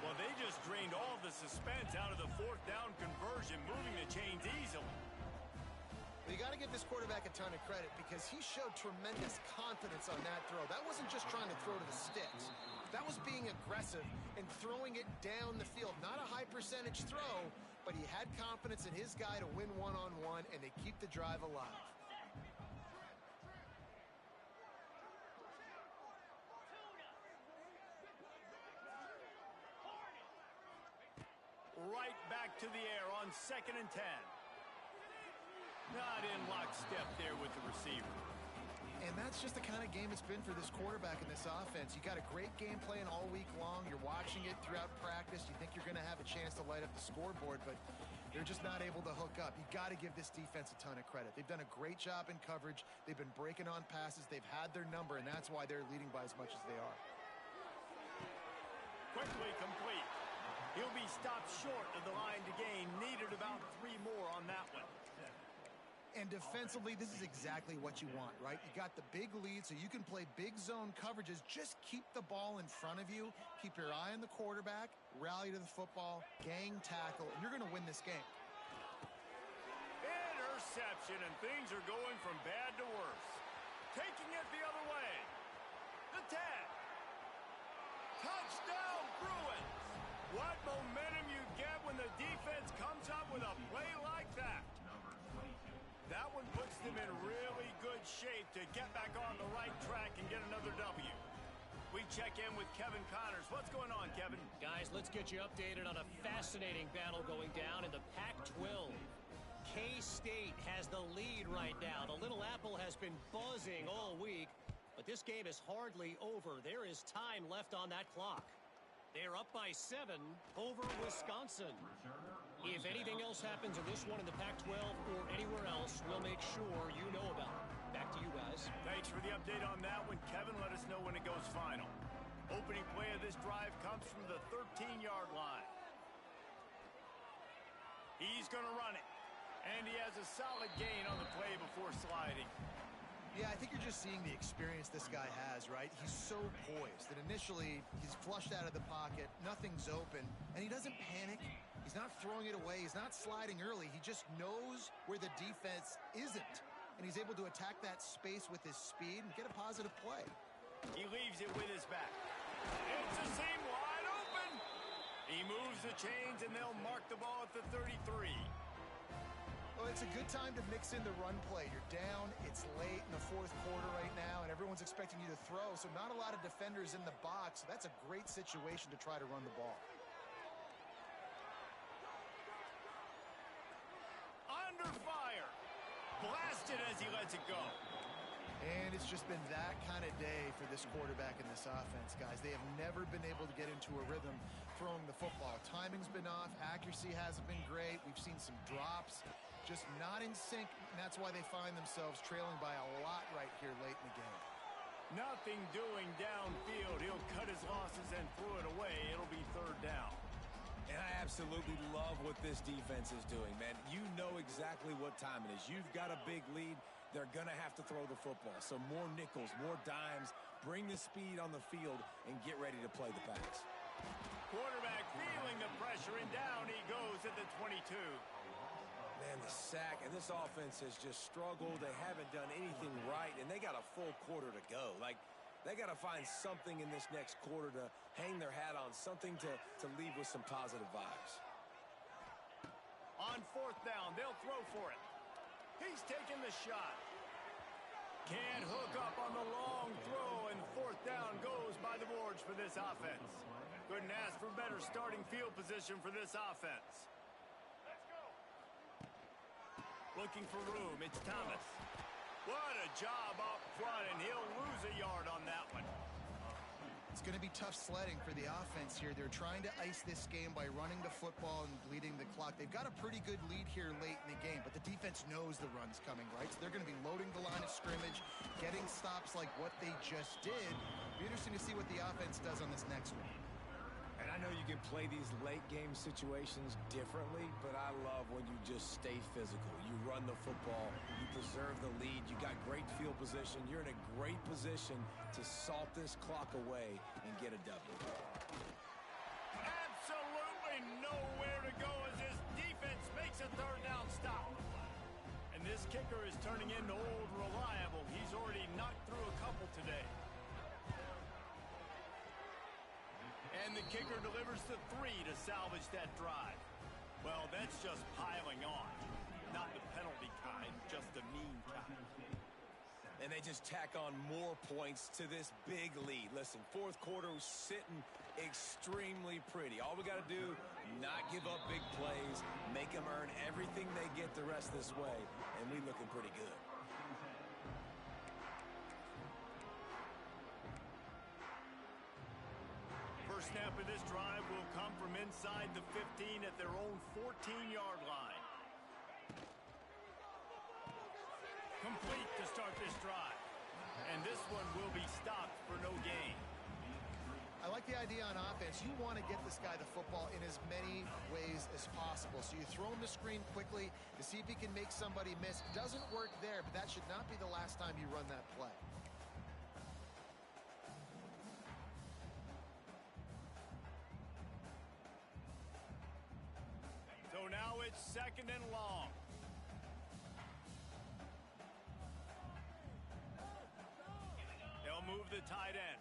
Well, they just drained all of the suspense out of the 4th down conversion, moving the chains easily. You got to give this quarterback a ton of credit because he showed tremendous confidence on that throw. That wasn't just trying to throw to the sticks. That was being aggressive and throwing it down the field. Not a high percentage throw, but he had confidence in his guy to win one-on-one, and they keep the drive alive. right back to the air on 2nd and 10. Not in lockstep there with the receiver. And that's just the kind of game it's been for this quarterback in this offense. You got a great game plan all week long. You're watching it throughout practice. You think you're going to have a chance to light up the scoreboard, but they're just not able to hook up. You got to give this defense a ton of credit. They've done a great job in coverage. They've been breaking on passes. They've had their number, and that's why they're leading by as much as they are. Quickly complete. He'll be stopped short of the line to gain. Needed about 3 more on that one. And defensively, this is exactly what you want, right? You got the big lead, so you can play big zone coverages. Just keep the ball in front of you. Keep your eye on the quarterback. Rally to the football. Gang tackle. And you're going to win this game. Interception, and things are going from bad to worse. Taking it the other way. The 10. Touchdown, Bruins. What momentum you get when the defense comes up with a play like that. That one puts them in really good shape to get back on the right track and get another W. We check in with Kevin Connors. What's going on, Kevin? Guys, let's get you updated on a fascinating battle going down in the Pac-12. K-State has the lead right now. The Little Apple has been buzzing all week, but this game is hardly over. There is time left on that clock. They're up by 7 over Wisconsin. If anything else happens in this one in the Pac-12 or anywhere else, we'll make sure you know about it. Back to you guys. Thanks for the update on that one. Kevin, let us know when it goes final. Opening play of this drive comes from the 13-yard line. He's going to run it. And he has a solid gain on the play before sliding. Yeah, I think you're just seeing the experience this guy has, right? He's so poised that initially he's flushed out of the pocket, nothing's open, and he doesn't panic. He's not throwing it away. He's not sliding early. He just knows where the defense isn't, and he's able to attack that space with his speed and get a positive play. He leaves it with his back. It's a seam wide open. He moves the chains, and they'll mark the ball at the 33. Well, it's a good time to mix in the run play. You're down, it's late in the 4th quarter right now, and everyone's expecting you to throw, so not a lot of defenders in the box. So that's a great situation to try to run the ball. Under fire. Blasted as he lets it go. And it's just been that kind of day for this quarterback and this offense, guys. They have never been able to get into a rhythm throwing the football. Timing's been off. Accuracy hasn't been great. We've seen some drops. Just not in sync, and that's why they find themselves trailing by a lot right here late in the game. Nothing doing downfield. He'll cut his losses and throw it away. It'll be 3rd down. And I absolutely love what this defense is doing, man. You know exactly what time it is. You've got a big lead. They're going to have to throw the football. So more nickels, more dimes. Bring the speed on the field and get ready to play the pass. Quarterback feeling the pressure, and down he goes at the 22. Man, the sack, and this offense has just struggled. They haven't done anything right, and they got a full quarter to go. Like, they got to find something in this next quarter to hang their hat on, something to leave with some positive vibes. On 4th down, they'll throw for it. He's taking the shot. Can't hook up on the long throw, and 4th down goes by the boards for this offense. Couldn't ask for better starting field position for this offense. Looking for room, it's Thomas. What a job up front, and he'll lose a yard on that one. It's going to be tough sledding for the offense here. They're trying to ice this game by running the football and bleeding the clock. They've got a pretty good lead here late in the game, but the defense knows the run's coming, right? So they're going to be loading the line of scrimmage, getting stops like what they just did. Be interesting to see what the offense does on this next one. And I know you can play these late-game situations differently, but I love when you just stay physical. You run the football, you preserve the lead, you got great field position, you're in a great position to salt this clock away and get a W. Absolutely nowhere to go as this defense makes a 3rd down stop. And this kicker is turning into old reliable. He's already knocked through a couple today. And the kicker delivers the 3 to salvage that drive. Well, that's just piling on. Not the penalty kind, just the mean kind. And they just tack on more points to this big lead. Listen, 4th quarter, sitting extremely pretty. All we got to do, not give up big plays, make them earn everything they get the rest of this way, and we looking pretty good. First snap of this drive will come from inside the 15 at their own 14-yard line. Complete to start this drive. And this one will be stopped for no gain. I like the idea on offense. You want to get this guy the football in as many ways as possible. So you throw him the screen quickly to see if he can make somebody miss. Doesn't work there, but that should not be the last time you run that play. So now it's 2nd and long. They'll move the tight end.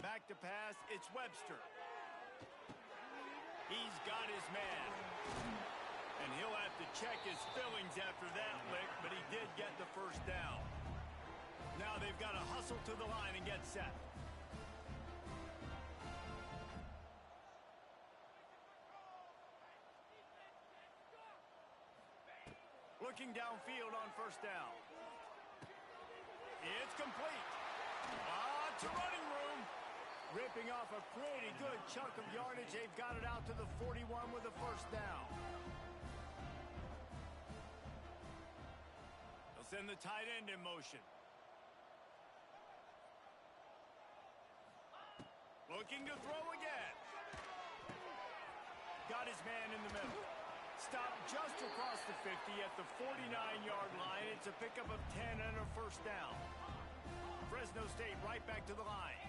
Back to pass, it's Webster. He's got his man. And he'll have to check his fillings after that lick, but he did get the first down. Now they've got to hustle to the line and get set. Looking downfield on first down. It's complete. To running room. Ripping off a pretty good chunk of yardage. They've got it out to the 41 with a first down. They'll send the tight end in motion. Looking to throw again. Got his man in the middle. Stopped just across the 50 at the 49-yard line. It's a pickup of 10 and a first down. Fresno State right back to the line.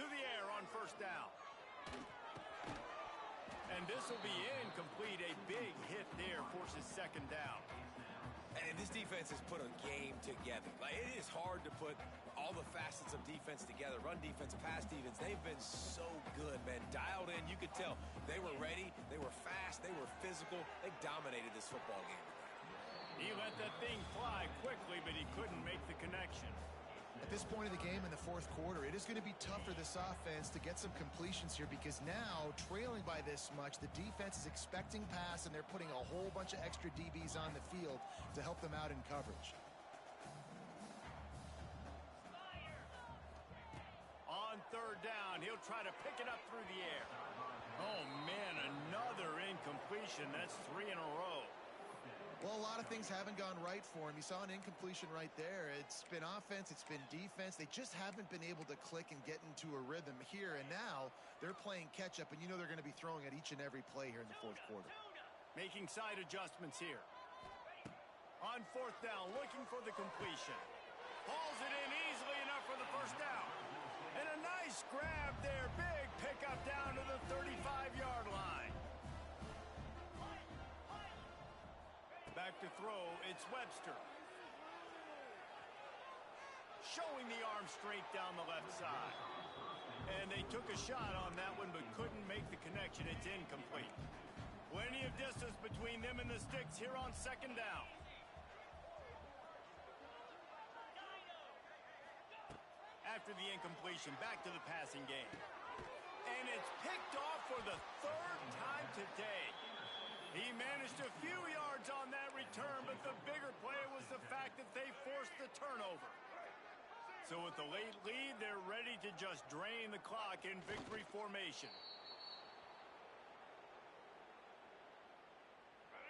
To the air on first down. And this will be incomplete. A big hit there forces 2nd down. And this defense has put a game together. Like, it is hard to put all the facets of defense together. Run defense, pass defense. They've been so good, man. Dialed in. You could tell they were ready. They were fast. They were physical. They dominated this football game. He let that thing fly quickly, but he couldn't make the connection. At this point of the game in the 4th quarter, it is going to be tough for this offense to get some completions here because now, trailing by this much, the defense is expecting pass and they're putting a whole bunch of extra DBs on the field to help them out in coverage. On 3rd down, he'll try to pick it up through the air. Oh, man, another incompletion. That's 3 in a row. Well, a lot of things haven't gone right for him. You saw an incompletion right there. It's been offense, it's been defense. They just haven't been able to click and get into a rhythm here. And now they're playing catch-up, and you know they're going to be throwing at each and every play here in the 4th quarter. Making side adjustments here. On 4th down, looking for the completion. Hauls it in easily enough for the first down. And a nice grab there. Big pickup down to the 35-yard line. Back to throw, it's Webster. Showing the arm straight down the left side. And they took a shot on that one, but couldn't make the connection. It's incomplete. Plenty of distance between them and the sticks here on 2nd down. After the incompletion, back to the passing game. And it's picked off for the 3rd time today. He managed a few yards on that return, but the bigger play was the fact that they forced the turnover. So with the late lead, they're ready to just drain the clock in victory formation.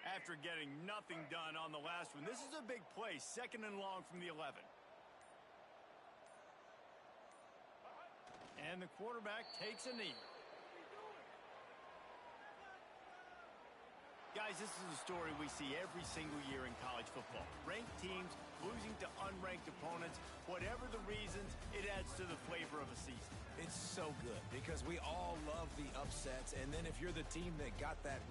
After getting nothing done on the last one, this is a big play, 2nd and long from the 11. And the quarterback takes a knee. Guys, this is a story we see every single year in college football. Ranked teams losing to unranked opponents. Whatever the reasons, it adds to the flavor of a season. It's so good because we all love the upsets, and then if you're the team that got that